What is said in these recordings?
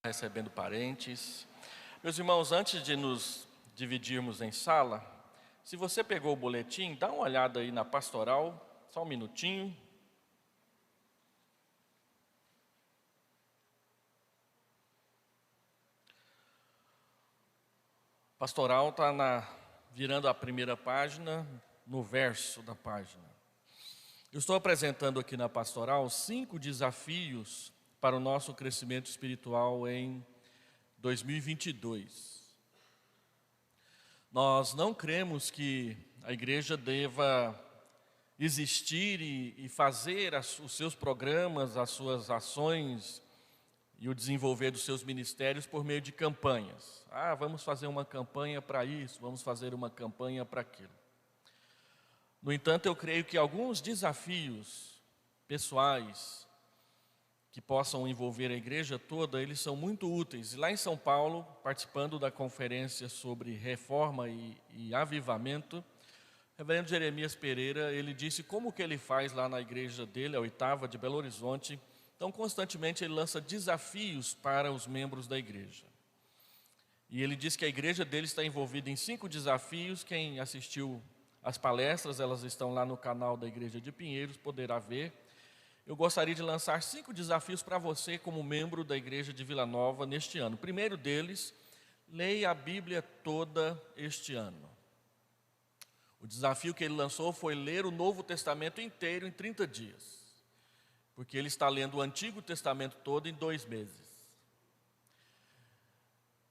Recebendo parentes. Meus irmãos, antes de nos dividirmos em sala, se você pegou o boletim, dá uma olhada aí na pastoral, só um minutinho. Pastoral está virando a primeira página, no verso da página. Eu estou apresentando aqui na pastoral 5 desafios para o nosso crescimento espiritual em 2022. Nós não cremos que a igreja deva existir e fazer os seus programas, as suas ações e o desenvolver dos seus ministérios por meio de campanhas. Vamos fazer uma campanha para isso, vamos fazer uma campanha para aquilo. No entanto, eu creio que alguns desafios pessoais que possam envolver a igreja toda, eles são muito úteis. E lá em São Paulo, participando da conferência sobre reforma e avivamento, o reverendo Jeremias Pereira, ele disse como que ele faz lá na igreja dele, a 8ª de Belo Horizonte. Então, constantemente ele lança desafios para os membros da igreja. E ele diz que a igreja dele está envolvida em 5 desafios. Quem assistiu às palestras, elas estão lá no canal da Igreja de Pinheiros, poderá ver. Eu gostaria de lançar 5 desafios para você como membro da Igreja de Vila Nova neste ano. O primeiro deles, leia a Bíblia toda este ano. O desafio que ele lançou foi ler o Novo Testamento inteiro em 30 dias. Porque ele está lendo o Antigo Testamento todo em 2 meses.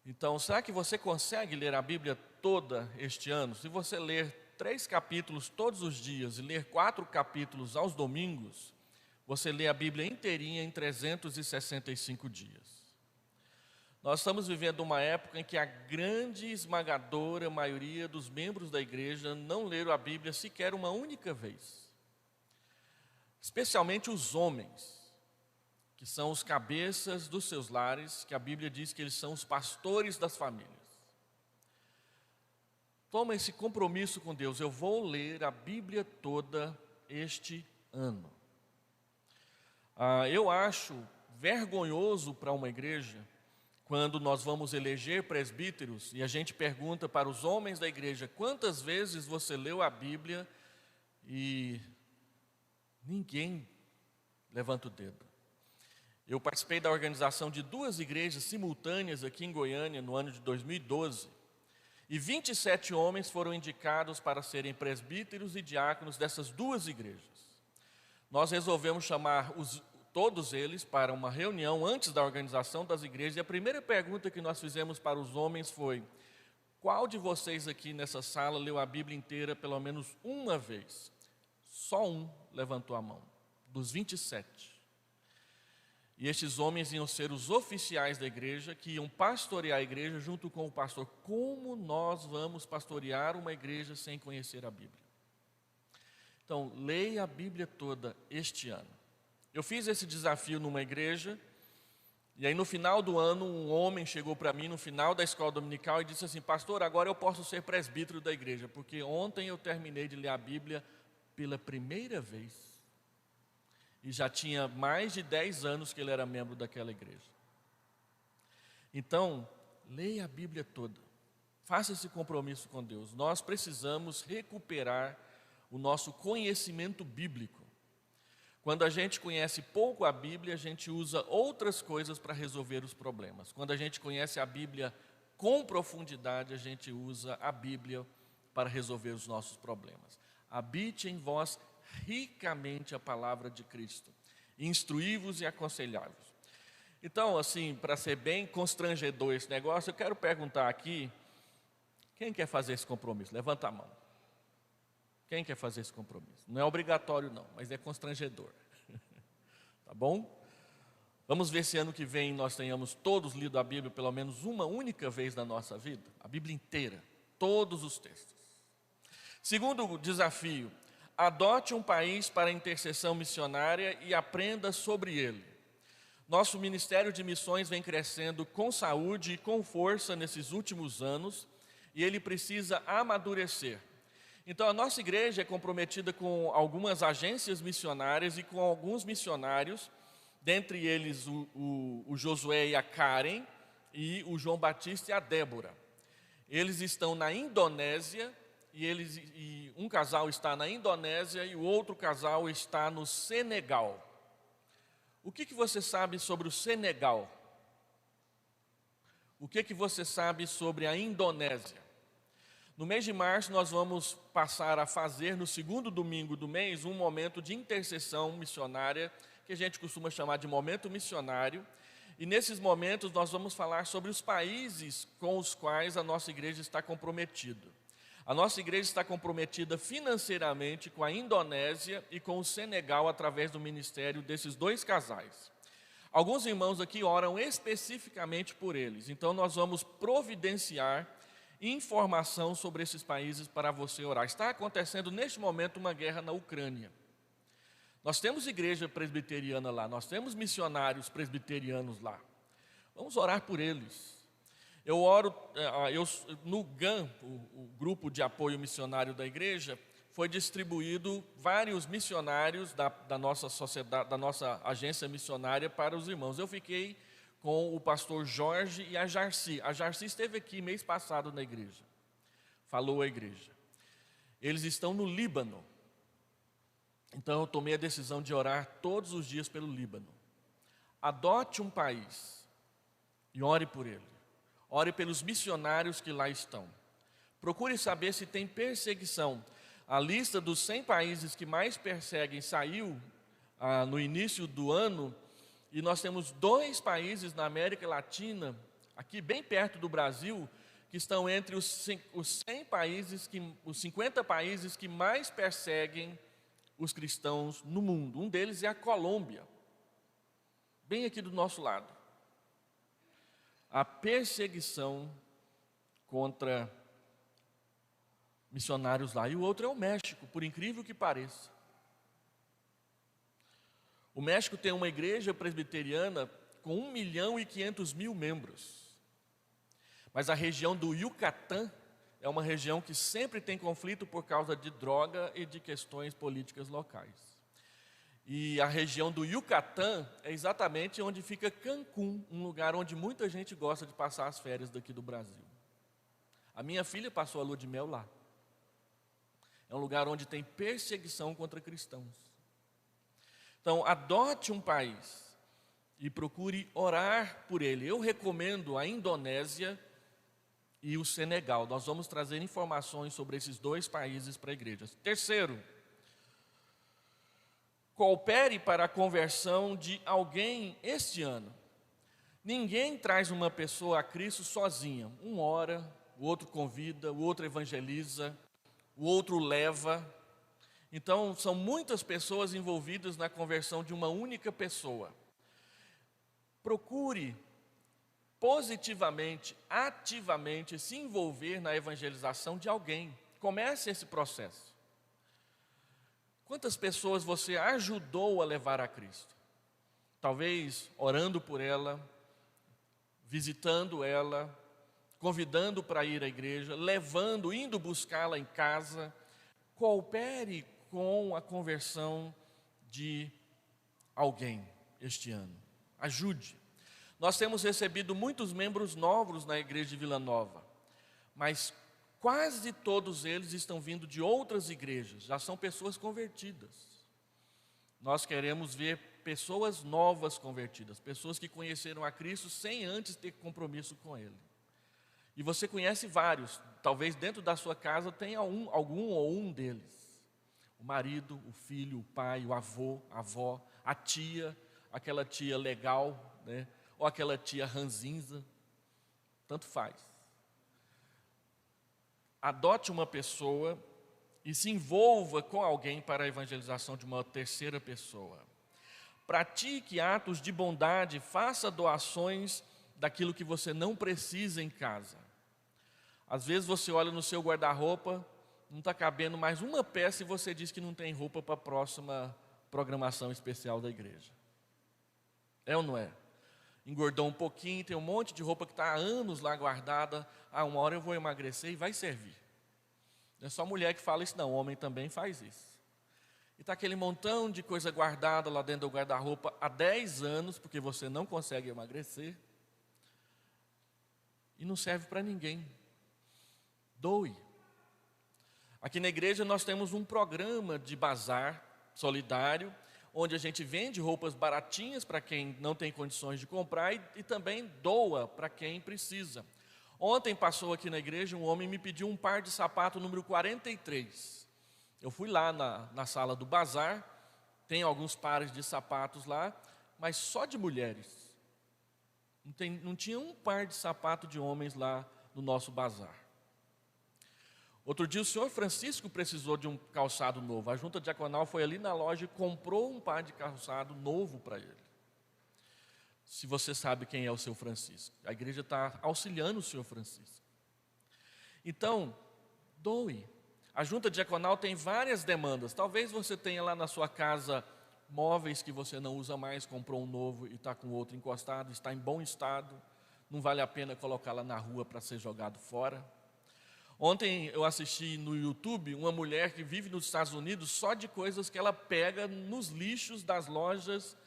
Então, será que você consegue ler a Bíblia toda este ano? Se você ler 3 capítulos todos os dias e ler 4 capítulos aos domingos, você lê a Bíblia inteirinha em 365 dias. Nós estamos vivendo uma época em que a grande esmagadora maioria dos membros da igreja não leram a Bíblia sequer uma única vez. Especialmente os homens, que são os cabeças dos seus lares, que a Bíblia diz que eles são os pastores das famílias. Toma esse compromisso com Deus, eu vou ler a Bíblia toda este ano. Eu acho vergonhoso para uma igreja, quando nós vamos eleger presbíteros, e a gente pergunta para os homens da igreja, quantas vezes você leu a Bíblia, e ninguém levanta o dedo. Eu participei da organização de 2 igrejas simultâneas aqui em Goiânia, no ano de 2012, e 27 homens foram indicados para serem presbíteros e diáconos dessas 2 igrejas. Nós resolvemos chamar todos eles para uma reunião antes da organização das igrejas, e a primeira pergunta que nós fizemos para os homens foi: qual de vocês aqui nessa sala leu a Bíblia inteira pelo menos uma vez? Só um levantou a mão, dos 27. E estes homens iam ser os oficiais da igreja, que iam pastorear a igreja junto com o pastor. Como nós vamos pastorear uma igreja sem conhecer a Bíblia? Então, leia a Bíblia toda este ano. Eu fiz esse desafio numa igreja, e aí no final do ano, um homem chegou para mim, no final da escola dominical, e disse assim: pastor, agora eu posso ser presbítero da igreja, porque ontem eu terminei de ler a Bíblia pela primeira vez. E já tinha mais de 10 anos que ele era membro daquela igreja. Então, leia a Bíblia toda. Faça esse compromisso com Deus. Nós precisamos recuperar o nosso conhecimento bíblico. Quando a gente conhece pouco a Bíblia, a gente usa outras coisas para resolver os problemas. Quando a gente conhece a Bíblia com profundidade, a gente usa a Bíblia para resolver os nossos problemas. Habite em vós ricamente a palavra de Cristo, instruí-vos e aconselhai-vos. Então, assim, para ser bem constrangedor esse negócio, eu quero perguntar aqui, quem quer fazer esse compromisso? Levanta a mão. Quem quer fazer esse compromisso? Não é obrigatório não, mas é constrangedor. Tá bom? Vamos ver se ano que vem nós tenhamos todos lido a Bíblia pelo menos uma única vez na nossa vida, a Bíblia inteira, todos os textos. Segundo desafio, adote um país para a intercessão missionária e aprenda sobre ele. Nosso Ministério de Missões vem crescendo com saúde e com força nesses últimos anos, e ele precisa amadurecer. Então a nossa igreja é comprometida com algumas agências missionárias e com alguns missionários dentre eles o Josué e a Karen, e o João Batista e a Débora. Eles estão na Indonésia, e um casal está na Indonésia e o outro casal está no Senegal. O que você sabe sobre o Senegal? O que você sabe sobre a Indonésia? No mês de março, nós vamos passar a fazer, no segundo domingo do mês, um momento de intercessão missionária, que a gente costuma chamar de momento missionário. E nesses momentos, nós vamos falar sobre os países com os quais a nossa igreja está comprometida. A nossa igreja está comprometida financeiramente com a Indonésia e com o Senegal, através do ministério desses dois casais. Alguns irmãos aqui oram especificamente por eles, então nós vamos providenciar informação sobre esses países para você orar. Está acontecendo neste momento uma guerra na Ucrânia. Nós temos igreja presbiteriana lá, nós temos missionários presbiterianos lá. Vamos orar por eles. Eu oro, no GAM, o grupo de apoio missionário da igreja, foi distribuído vários missionários da nossa sociedade, da nossa agência missionária para os irmãos. Eu fiquei com o pastor Jorge e a Jarci. A Jarci esteve aqui mês passado na igreja, falou à igreja. Eles estão no Líbano. Então eu tomei a decisão de orar todos os dias pelo Líbano. Adote um país e ore por ele. Ore pelos missionários que lá estão. Procure saber se tem perseguição. A lista dos 100 países que mais perseguem saiu no início do ano, e nós temos 2 países na América Latina, aqui bem perto do Brasil, que estão entre os 100 países, os 50 países que mais perseguem os cristãos no mundo. Um deles é a Colômbia, bem aqui do nosso lado. A perseguição contra missionários lá. E o outro é o México, por incrível que pareça. O México tem uma igreja presbiteriana com 1.500.000 membros. Mas a região do Yucatán é uma região que sempre tem conflito por causa de droga e de questões políticas locais. E a região do Yucatán é exatamente onde fica Cancún, um lugar onde muita gente gosta de passar as férias daqui do Brasil. A minha filha passou a lua de mel lá. É um lugar onde tem perseguição contra cristãos. Então, adote um país e procure orar por ele. Eu recomendo a Indonésia e o Senegal. Nós vamos trazer informações sobre esses 2 países para a igreja. Terceiro, coopere para a conversão de alguém este ano. Ninguém traz uma pessoa a Cristo sozinha. Um ora, o outro convida, o outro evangeliza, o outro leva. Então, são muitas pessoas envolvidas na conversão de uma única pessoa. Procure positivamente, ativamente se envolver na evangelização de alguém. Comece esse processo. Quantas pessoas você ajudou a levar a Cristo? Talvez orando por ela, visitando ela, convidando para ir à igreja, levando, indo buscá-la em casa. Coopere com a conversão de alguém este ano. Ajude. Nós temos recebido muitos membros novos na igreja de Vila Nova, mas quase todos eles estão vindo de outras igrejas, já são pessoas convertidas. Nós queremos ver pessoas novas convertidas, pessoas que conheceram a Cristo sem antes ter compromisso com Ele. E você conhece vários, talvez dentro da sua casa tenha algum ou um deles. O marido, o filho, o pai, o avô, a avó, a tia, aquela tia legal, né? Ou aquela tia ranzinza, tanto faz. Adote uma pessoa e se envolva com alguém para a evangelização de uma terceira pessoa. Pratique atos de bondade, faça doações daquilo que você não precisa em casa. Às vezes você olha no seu guarda-roupa, não está cabendo mais uma peça e você diz que não tem roupa para a próxima programação especial da igreja. É ou não é? Engordou um pouquinho, tem um monte de roupa que está há anos lá guardada. Uma hora eu vou emagrecer e vai servir. Não é só mulher que fala isso, não, o homem também faz isso. e está aquele montão de coisa guardada lá dentro do guarda-roupa há 10 anos, porque você não consegue emagrecer, e não serve para ninguém. Doe. Aqui na igreja nós temos um programa de bazar solidário, onde a gente vende roupas baratinhas para quem não tem condições de comprar e também doa para quem precisa. Ontem passou aqui na igreja um homem e me pediu um par de sapato número 43. Eu fui lá na sala do bazar, tem alguns pares de sapatos lá, mas só de mulheres. Não tinha um par de sapato de homens lá no nosso bazar. Outro dia o senhor Francisco precisou de um calçado novo. A junta diaconal foi ali na loja e comprou um par de calçado novo para ele. Se você sabe quem é o seu Francisco. A igreja está auxiliando o senhor Francisco. Então, doe. A junta diaconal tem várias demandas. Talvez você tenha lá na sua casa móveis que você não usa mais, comprou um novo e está com outro encostado, está em bom estado. Não vale a pena colocá-la na rua para ser jogado fora. Ontem eu assisti no YouTube uma mulher que vive nos Estados Unidos só de coisas que ela pega nos lixos das lojas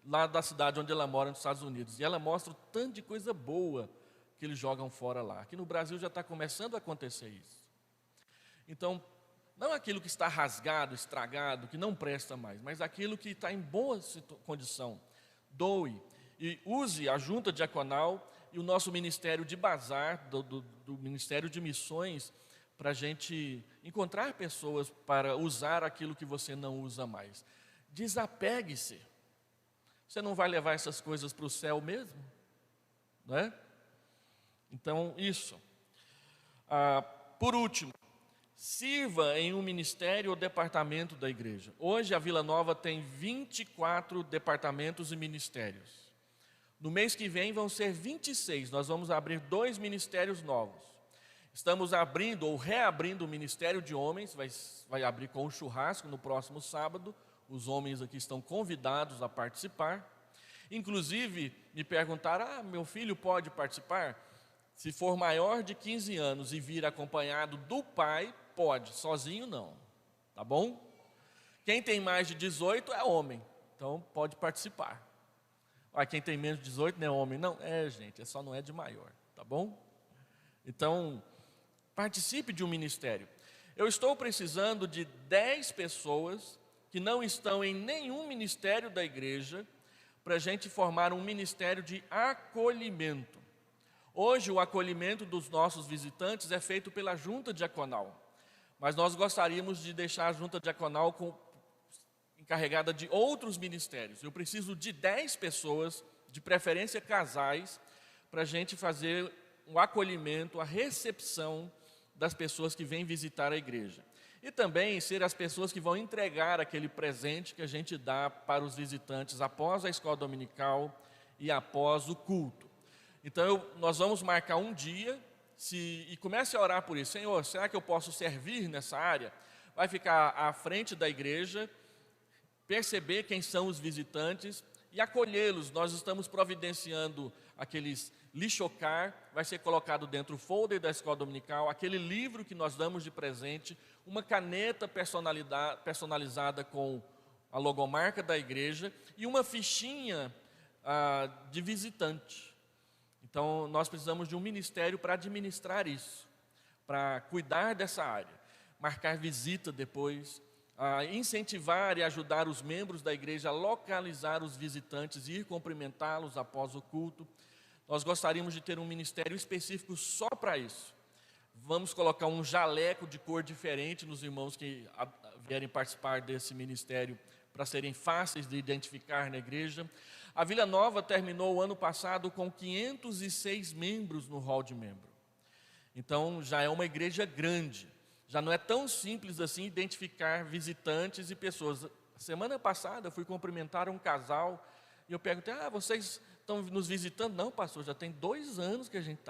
lá da cidade onde ela mora, nos Estados Unidos. E ela mostra o tanto de coisa boa que eles jogam fora lá. Aqui no Brasil já está começando a acontecer isso. Então, não aquilo que está rasgado, estragado, que não presta mais, mas aquilo que está em boa condição. Doe e use a junta diaconal e o nosso ministério de bazar, do Ministério de Missões, para a gente encontrar pessoas para usar aquilo que você não usa mais. Desapegue-se. Você não vai levar essas coisas para o céu mesmo? Não é? Então, isso. Por último, sirva em um ministério ou departamento da igreja. Hoje a Vila Nova tem 24 departamentos e ministérios. No mês que vem vão ser 26, nós vamos abrir 2 ministérios novos. Estamos abrindo ou reabrindo o Ministério de Homens, vai abrir com um churrasco no próximo sábado. Os homens aqui estão convidados a participar. Inclusive, me perguntaram, meu filho pode participar? Se for maior de 15 anos e vir acompanhado do pai, pode, sozinho não, tá bom? Quem tem mais de 18 é homem, então pode participar. Quem tem menos de 18 não é homem, não? Gente, só não é de maior, tá bom? Então, participe de um ministério. Eu estou precisando de 10 pessoas que não estão em nenhum ministério da igreja, para a gente formar um ministério de acolhimento. Hoje o acolhimento dos nossos visitantes é feito pela junta diaconal, mas nós gostaríamos de deixar a junta diaconal encarregada de outros ministérios. Eu preciso de 10 pessoas, de preferência casais, para a gente fazer o acolhimento, a recepção das pessoas que vêm visitar a igreja. E também ser as pessoas que vão entregar aquele presente que a gente dá para os visitantes após a escola dominical e após o culto. Então, nós vamos marcar um dia e comece a orar por isso. Senhor, será que eu posso servir nessa área? Vai ficar à frente da igreja, perceber quem são os visitantes e acolhê-los. Nós estamos providenciando aqueles lixocar, vai ser colocado dentro do folder da escola dominical, aquele livro que nós damos de presente, uma caneta personalizada com a logomarca da igreja e uma fichinha de visitante. Então, nós precisamos de um ministério para administrar isso, para cuidar dessa área, marcar visita depois, incentivar e ajudar os membros da igreja a localizar os visitantes e ir cumprimentá-los após o culto. Nós gostaríamos de ter um ministério específico só para isso. Vamos colocar um jaleco de cor diferente nos irmãos que vierem participar desse ministério, para serem fáceis de identificar na igreja. A Vila Nova terminou o ano passado com 506 membros no hall de membro. Então, já é uma igreja grande. Já não é tão simples assim identificar visitantes e pessoas. Semana passada eu fui cumprimentar um casal e eu perguntei, vocês estão nos visitando? Não, pastor, já tem 2 anos que a gente está